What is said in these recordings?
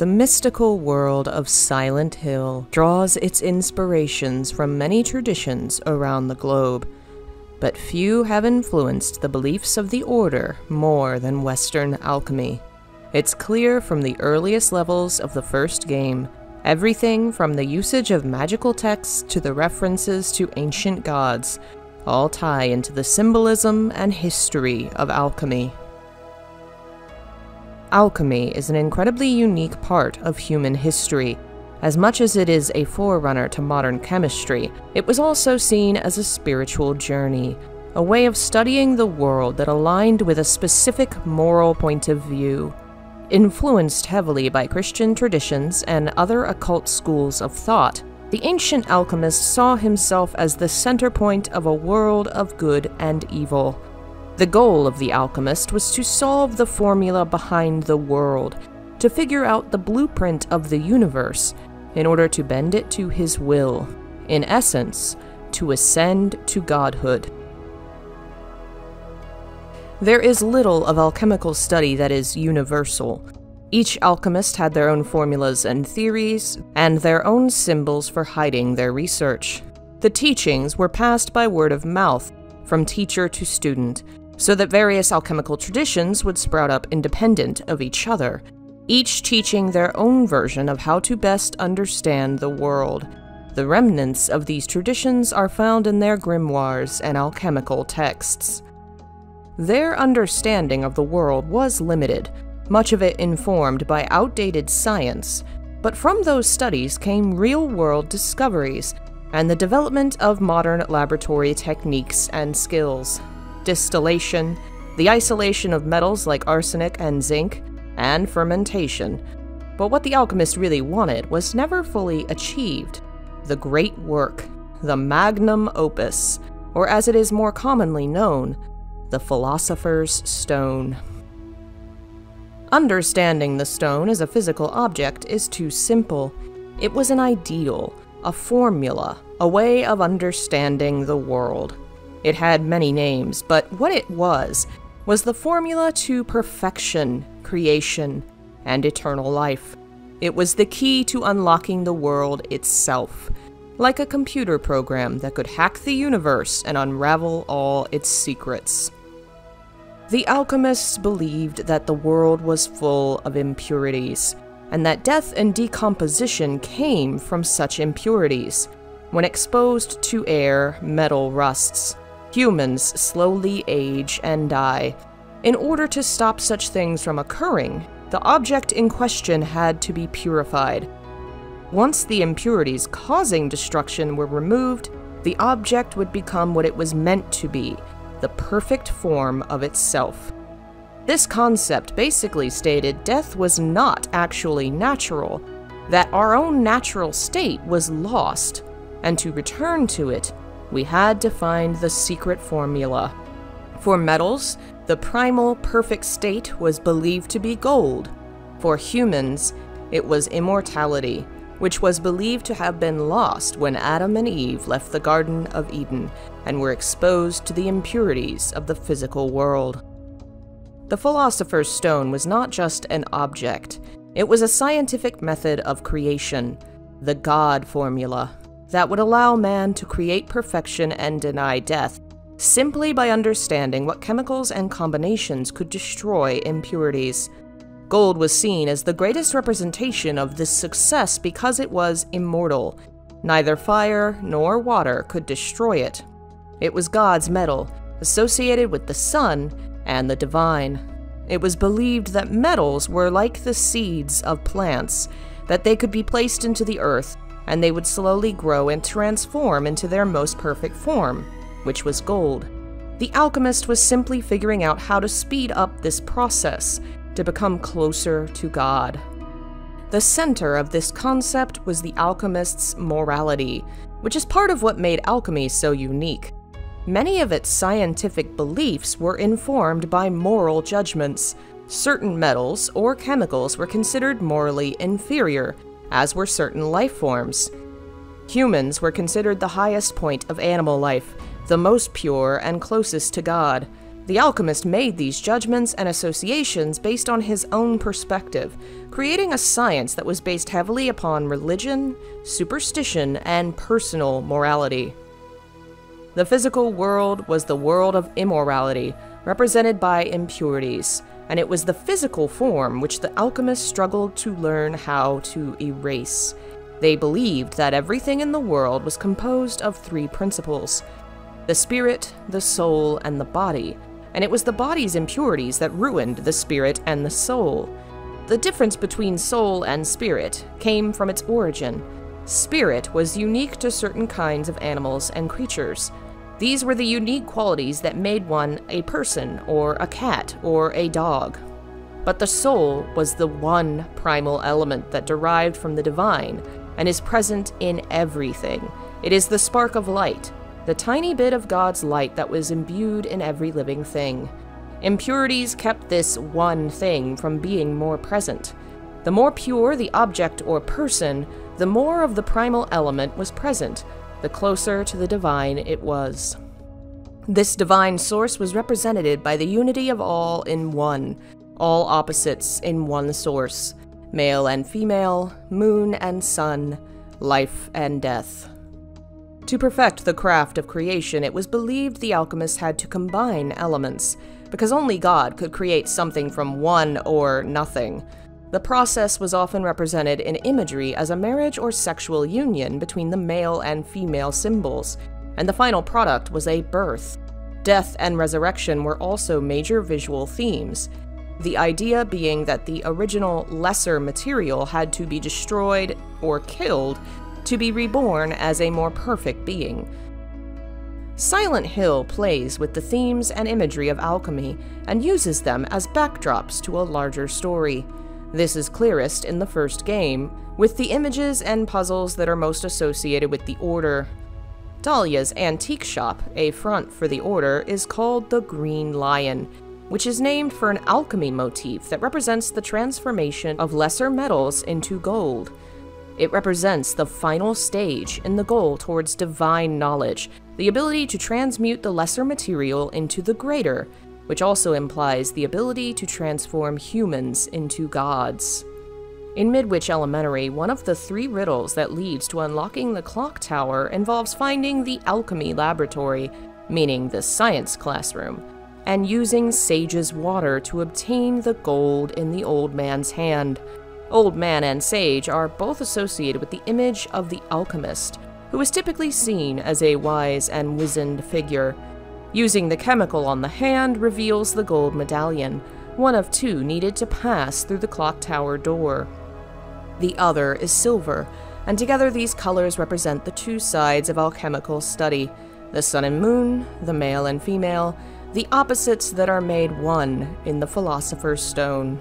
The mystical world of Silent Hill draws its inspirations from many traditions around the globe, but few have influenced the beliefs of the Order more than Western alchemy. It's clear from the earliest levels of the first game, everything from the usage of magical texts to the references to ancient gods all tie into the symbolism and history of alchemy. Alchemy is an incredibly unique part of human history. As much as it is a forerunner to modern chemistry, it was also seen as a spiritual journey, a way of studying the world that aligned with a specific moral point of view. Influenced heavily by Christian traditions and other occult schools of thought, the ancient alchemist saw himself as the center point of a world of good and evil. The goal of the alchemist was to solve the formula behind the world, to figure out the blueprint of the universe, in order to bend it to his will, in essence, to ascend to godhood. There is little of alchemical study that is universal. Each alchemist had their own formulas and theories, and their own symbols for hiding their research. The teachings were passed by word of mouth, from teacher to student, so that various alchemical traditions would sprout up independent of each other, each teaching their own version of how to best understand the world. The remnants of these traditions are found in their grimoires and alchemical texts. Their understanding of the world was limited, much of it informed by outdated science, but from those studies came real-world discoveries and the development of modern laboratory techniques and skills. Distillation, the isolation of metals like arsenic and zinc, and fermentation. But what the alchemist really wanted was never fully achieved: the great work, the magnum opus, or as it is more commonly known, the Philosopher's Stone. Understanding the stone as a physical object is too simple. It was an ideal, a formula, a way of understanding the world. It had many names, but what it was the formula to perfection, creation, and eternal life. It was the key to unlocking the world itself, like a computer program that could hack the universe and unravel all its secrets. The alchemists believed that the world was full of impurities, and that death and decomposition came from such impurities. When exposed to air, metal rusts. Humans slowly age and die. In order to stop such things from occurring, the object in question had to be purified. Once the impurities causing destruction were removed, the object would become what it was meant to be, the perfect form of itself. This concept basically stated death was not actually natural, that our own natural state was lost, and to return to it, we had to find the secret formula. For metals, the primal perfect state was believed to be gold. For humans, it was immortality, which was believed to have been lost when Adam and Eve left the Garden of Eden and were exposed to the impurities of the physical world. The Philosopher's Stone was not just an object, it was a scientific method of creation, the God formula, that would allow man to create perfection and deny death, simply by understanding what chemicals and combinations could destroy impurities. Gold was seen as the greatest representation of this success because it was immortal. Neither fire nor water could destroy it. It was God's metal, associated with the sun and the divine. It was believed that metals were like the seeds of plants, that they could be placed into the earth, and they would slowly grow and transform into their most perfect form, which was gold. The alchemist was simply figuring out how to speed up this process, to become closer to God. The center of this concept was the alchemist's morality, which is part of what made alchemy so unique. Many of its scientific beliefs were informed by moral judgments. Certain metals or chemicals were considered morally inferior, as were certain life forms. Humans were considered the highest point of animal life, the most pure and closest to God. The alchemist made these judgments and associations based on his own perspective, creating a science that was based heavily upon religion, superstition, and personal morality. The physical world was the world of immorality, represented by impurities, and it was the physical form which the alchemists struggled to learn how to erase. They believed that everything in the world was composed of three principles: the spirit, the soul, and the body, and it was the body's impurities that ruined the spirit and the soul. The difference between soul and spirit came from its origin. Spirit was unique to certain kinds of animals and creatures. These were the unique qualities that made one a person, or a cat, or a dog. But the soul was the one primal element that derived from the divine, and is present in everything. It is the spark of light, the tiny bit of God's light that was imbued in every living thing. Impurities kept this one thing from being more present. The more pure the object or person, the more of the primal element was present, the closer to the divine it was. This divine source was represented by the unity of all in one, all opposites in one source, male and female, moon and sun, life and death. To perfect the craft of creation, it was believed the alchemists had to combine elements, because only God could create something from one or nothing. The process was often represented in imagery as a marriage or sexual union between the male and female symbols, and the final product was a birth. Death and resurrection were also major visual themes, the idea being that the original lesser material had to be destroyed or killed to be reborn as a more perfect being. Silent Hill plays with the themes and imagery of alchemy and uses them as backdrops to a larger story. This is clearest in the first game, with the images and puzzles that are most associated with the Order. Dahlia's antique shop, a front for the Order, is called the Green Lion, which is named for an alchemy motif that represents the transformation of lesser metals into gold. It represents the final stage in the goal towards divine knowledge, the ability to transmute the lesser material into the greater, which also implies the ability to transform humans into gods. In Midwich Elementary, one of the 3 riddles that leads to unlocking the clock tower involves finding the alchemy laboratory, meaning the science classroom, and using Sage's water to obtain the gold in the old man's hand. Old Man and Sage are both associated with the image of the alchemist, who is typically seen as a wise and wizened figure. Using the chemical on the hand reveals the gold medallion, one of 2 needed to pass through the clock tower door. The other is silver, and together these colors represent the 2 sides of alchemical study: the sun and moon, the male and female, the opposites that are made one in the Philosopher's Stone.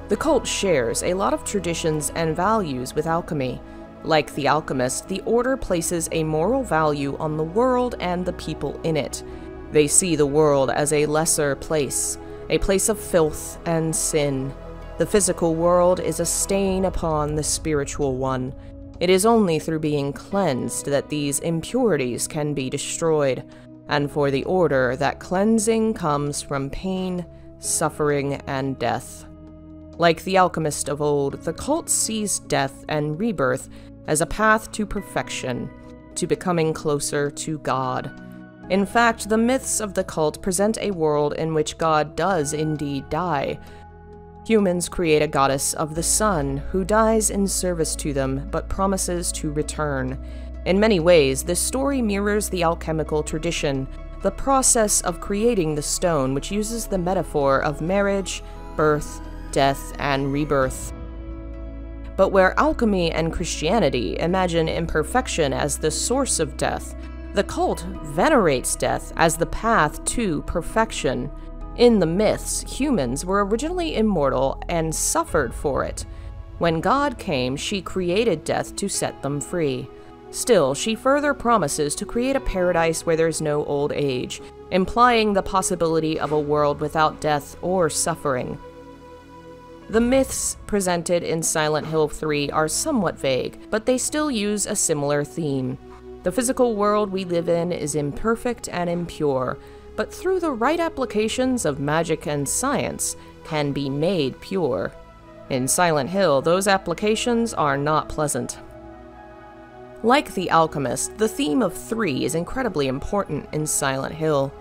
The cult shares a lot of traditions and values with alchemy. Like the alchemist, the Order places a moral value on the world and the people in it. They see the world as a lesser place, a place of filth and sin. The physical world is a stain upon the spiritual one. It is only through being cleansed that these impurities can be destroyed, and for the Order, that cleansing comes from pain, suffering, and death. Like the alchemist of old, the cult sees death and rebirth as a path to perfection, to becoming closer to God. In fact, the myths of the cult present a world in which God does indeed die. Humans create a goddess of the sun who dies in service to them but promises to return. In many ways, this story mirrors the alchemical tradition, the process of creating the stone, which uses the metaphor of marriage, birth, death, and rebirth. But where alchemy and Christianity imagine imperfection as the source of death, the cult venerates death as the path to perfection. In the myths, humans were originally immortal and suffered for it. When God came, she created death to set them free. Still, she further promises to create a paradise where there's no old age, implying the possibility of a world without death or suffering. The myths presented in Silent Hill 3 are somewhat vague, but they still use a similar theme. The physical world we live in is imperfect and impure, but through the right applications of magic and science, can be made pure. In Silent Hill, those applications are not pleasant. Like The Alchemist, the theme of 3 is incredibly important in Silent Hill.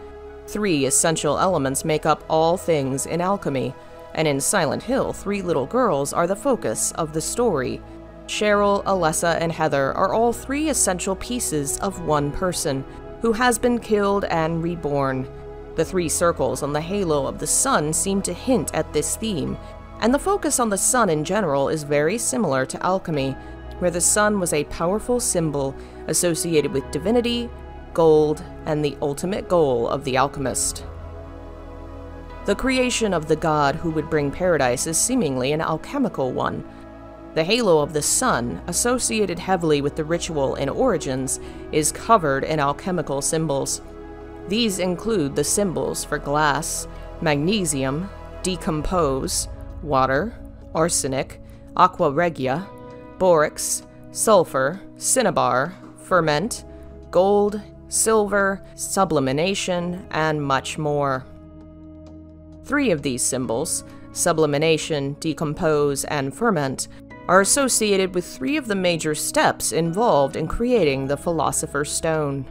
3 essential elements make up all things in alchemy, and in Silent Hill, 3 little girls are the focus of the story. Cheryl, Alessa, and Heather are all 3 essential pieces of one person, who has been killed and reborn. The 3 circles on the halo of the sun seem to hint at this theme, and the focus on the sun in general is very similar to alchemy, where the sun was a powerful symbol associated with divinity, gold, and the ultimate goal of the alchemist. The creation of the god who would bring paradise is seemingly an alchemical one. The halo of the sun, associated heavily with the ritual in Origins, is covered in alchemical symbols. These include the symbols for glass, magnesium, decompose, water, arsenic, aqua regia, borax, sulfur, cinnabar, ferment, gold, silver, sublimination, and much more. 3 of these symbols, sublimination, decompose, and ferment, are associated with 3 of the major steps involved in creating the Philosopher's Stone.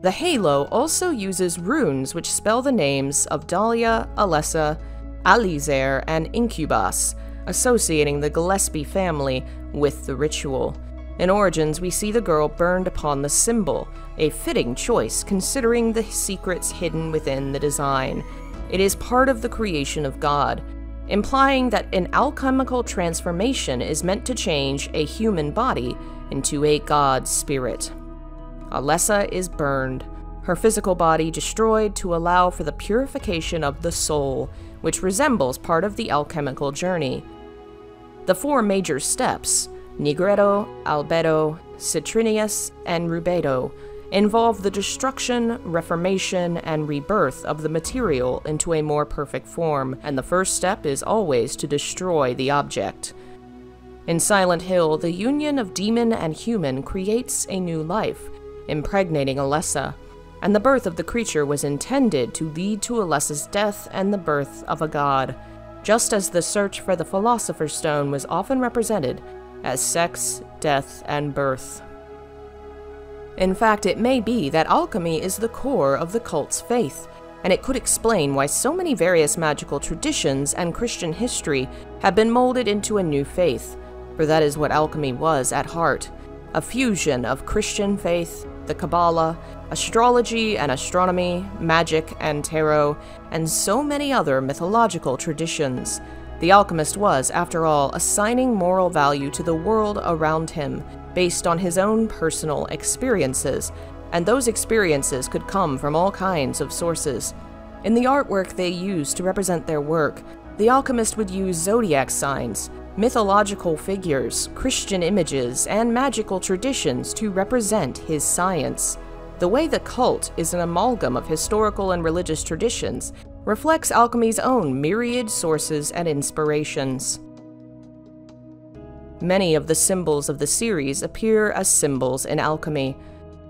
The halo also uses runes which spell the names of Dahlia, Alessa, Alizair, and Incubus, associating the Gillespie family with the ritual. In Origins, we see the girl burned upon the symbol, a fitting choice considering the secrets hidden within the design. It is part of the creation of God, implying that an alchemical transformation is meant to change a human body into a god spirit. Alessa is burned, her physical body destroyed to allow for the purification of the soul, which resembles part of the alchemical journey. The 4 major steps, Nigredo, Albedo, Citrinius, and Rubedo, involve the destruction, reformation, and rebirth of the material into a more perfect form, and the first step is always to destroy the object. In Silent Hill, the union of demon and human creates a new life, impregnating Alessa, and the birth of the creature was intended to lead to Alessa's death and the birth of a god, just as the search for the Philosopher's Stone was often represented as sex, death, and birth. In fact, it may be that alchemy is the core of the cult's faith, and it could explain why so many various magical traditions and Christian history have been molded into a new faith, for that is what alchemy was at heart, a fusion of Christian faith, the Kabbalah, astrology and astronomy, magic and tarot, and so many other mythological traditions. The alchemist was, after all, assigning moral value to the world around him, based on his own personal experiences, and those experiences could come from all kinds of sources. In the artwork they used to represent their work, the alchemist would use zodiac signs, mythological figures, Christian images, and magical traditions to represent his science. The way the cult is an amalgam of historical and religious traditions reflects alchemy's own myriad sources and inspirations. Many of the symbols of the series appear as symbols in alchemy.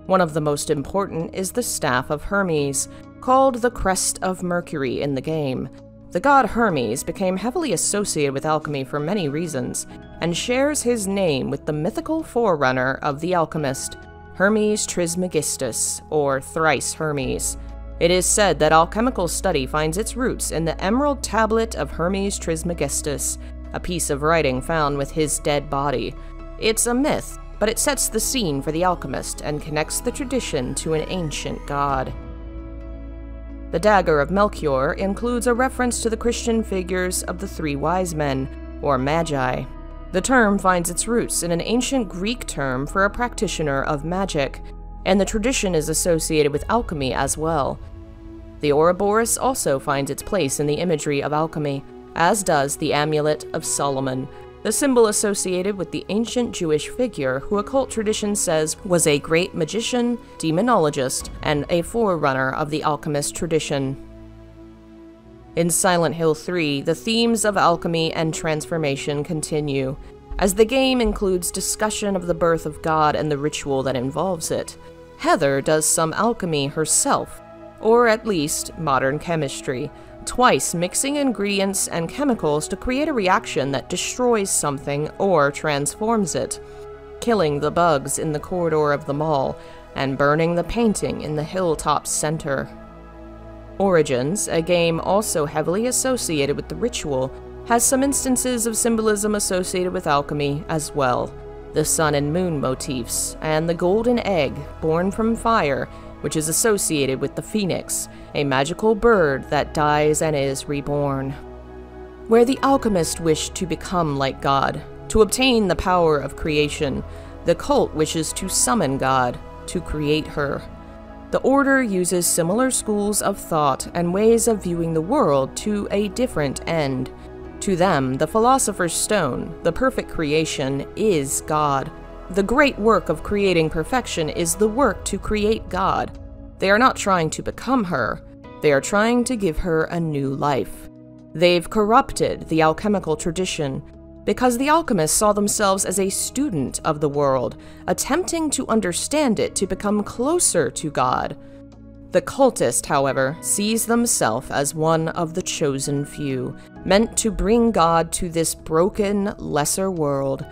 One of the most important is the Staff of Hermes, called the Crest of Mercury in the game. The god Hermes became heavily associated with alchemy for many reasons, and shares his name with the mythical forerunner of the alchemist, Hermes Trismegistus, or Thrice Hermes. It is said that alchemical study finds its roots in the Emerald Tablet of Hermes Trismegistus, a piece of writing found with his dead body. It's a myth, but it sets the scene for the alchemist and connects the tradition to an ancient god. The Dagger of Melchior includes a reference to the Christian figures of the 3 wise men, or magi. The term finds its roots in an ancient Greek term for a practitioner of magic, and the tradition is associated with alchemy as well. The Ouroboros also finds its place in the imagery of alchemy, as does the Amulet of Solomon, the symbol associated with the ancient Jewish figure who occult tradition says was a great magician, demonologist, and a forerunner of the alchemist tradition. In Silent Hill 3, the themes of alchemy and transformation continue. as the game includes discussion of the birth of God and the ritual that involves it. Heather does some alchemy herself, or at least modern chemistry, twice mixing ingredients and chemicals to create a reaction that destroys something or transforms it, killing the bugs in the corridor of the mall and burning the painting in the hilltop center. Origins, a game also heavily associated with the ritual, has some instances of symbolism associated with alchemy as well. The sun and moon motifs, and the golden egg born from fire, which is associated with the phoenix, a magical bird that dies and is reborn. Where the alchemist wished to become like God, to obtain the power of creation, the cult wishes to summon God, to create her. The Order uses similar schools of thought and ways of viewing the world to a different end. To them, the Philosopher's Stone, the perfect creation, is God. The great work of creating perfection is the work to create God. They are not trying to become her, they are trying to give her a new life. They've corrupted the alchemical tradition, because the alchemists saw themselves as a student of the world, attempting to understand it to become closer to God. The cultist, however, sees themselves as one of the chosen few, meant to bring God to this broken, lesser world,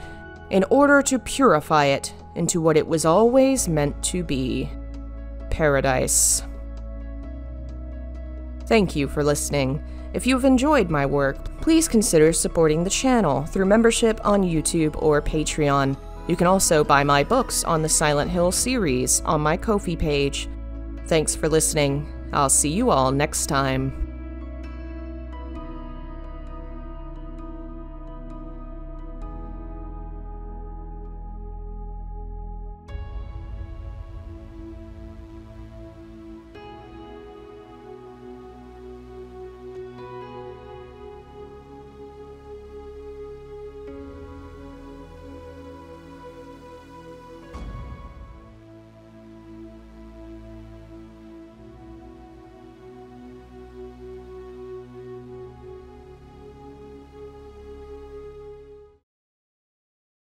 in order to purify it into what it was always meant to be: paradise. Thank you for listening. If you've enjoyed my work, please consider supporting the channel through membership on YouTube or Patreon. You can also buy my books on the Silent Hill series on my Ko-fi page. Thanks for listening. I'll see you all next time.